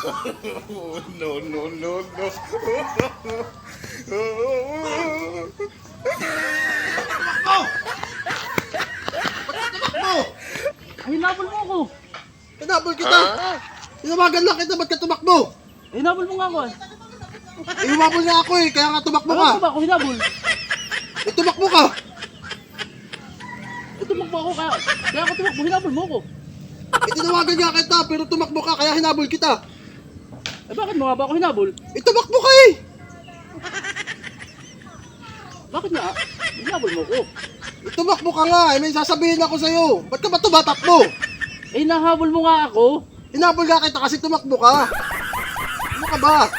No, no, no, no. Hinabol mo ako. Hinabol kita! Tinawagan lang kita, ba't ka tumakbo? Hinabol mo nga ako. Hinabol nga ako eh, kaya nga tumakbo ka. Ano ba ako hinabol? Tumakbo ka! Tumakbo ako kaya ako tumakbo. Hinabol mo ako. Tinawagan nga kita, pero tumakbo ka, kaya hinabol kita. Eh bakit mo nga ba ako hinabol? Tumakbo ka eh! Bakit nga? Hinabol mo ako. Tumakbo ka nga, may sasabihin ako sa'yo. Ba't ka ba tumatakbo? Eh nahabol mo nga ako. Hinabol nga kita kasi tumakbo ka. Ano ka ba?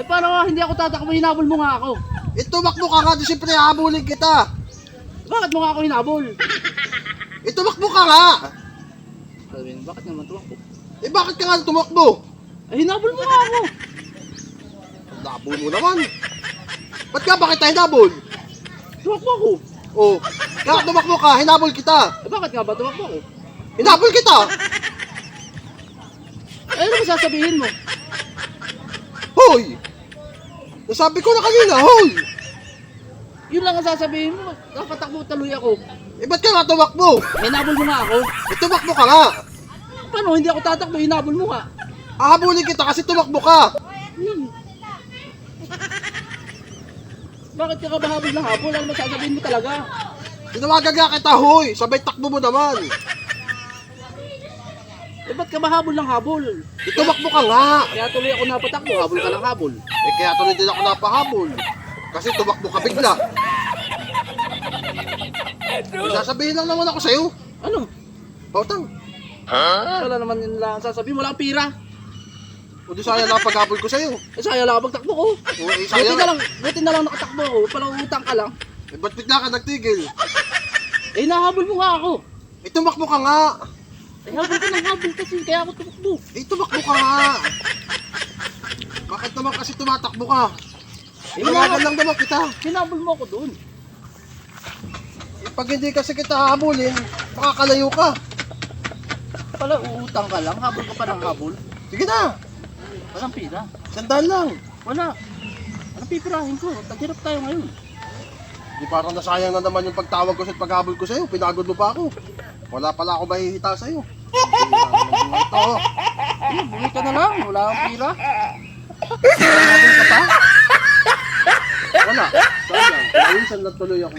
Eh paano nga hindi ako tatakbo? Hinabol mo nga ako. Tumakbo ka nga, di siyempre habulin kita. Bakit mo nga ako hinabol? Tumakbo ka nga! Sabihin, bakit naman tumakbo? Bakit ka nga tumakbo? Eh hinabol mo nga ako. Labo mo naman. Ba't nga ba kita hinabol? Tumakbo ako. Oh, kaya tumakbo ka, hinabol kita. Eh bakit nga ba tumakbo ako? Hinabol kita! Eh ano ba sasabihin mo? Hoy! Nasabi ko na kanina, hoy! Yun lang ang sasabihin mo. Nakatakbo tuloy ako. Ba't ka nga tumakbo? Hinabol mo nga ako. Tumakbo ka nga. Paano hindi ako tatakbo? Hinabol mo nga. Hahabulin kita kasi tumakbo ka. Bakit ka ba habol na habol? Ano masasabihin mo talaga? Tinawagan nga kita, hoy! Sabay takbo mo naman. Eh ba't ka ba habol ng habol? Tumakbo ka nga. Kaya tuloy ako napatakbo. Habol ka ng habol. Kaya tuloy din ako napahabol. Kasi tumakbo ka bigla. Sasabihin lang naman ako sa'yo. Ano? Pautang. Wala naman yun lang sasabihin. Wala akong pira. O di sayang na paghabol ko sa'yo. Eh saya lang ang pagtakbo ko. Sayang. Buti na lang nakatakbo ko. Palang utang ka lang. Ba't bigla ka nagtigil? Eh nahabol mo nga ako. Tumakbo ka nga. Eh habol ka ng habol kasi. Kaya ako tumakbo. Tumakbo ka nga. Bakit naman kasi tumatakbo ka? Hinahabol lang naman kita. Hinabol mo ako doon. Pag hindi kasi kita hahabulin, makakalayo ka. Pala uutang ka lang. Habol ka pa ng habol. Sige na. Walang pira. Sandaan lang. Wala. Anong pipirahin ko? Taghirap tayo ngayon. Di parang nasayang na naman yung pagtawag ko sa paghabol ko sa'yo. Pinagod mo pa ako. Wala pala ako mahihita sa'yo. Ito. Bumili ka na lang. Wala akong pira. Habol ka pa? Wala. Sayang. Minsan lang tuloy ako.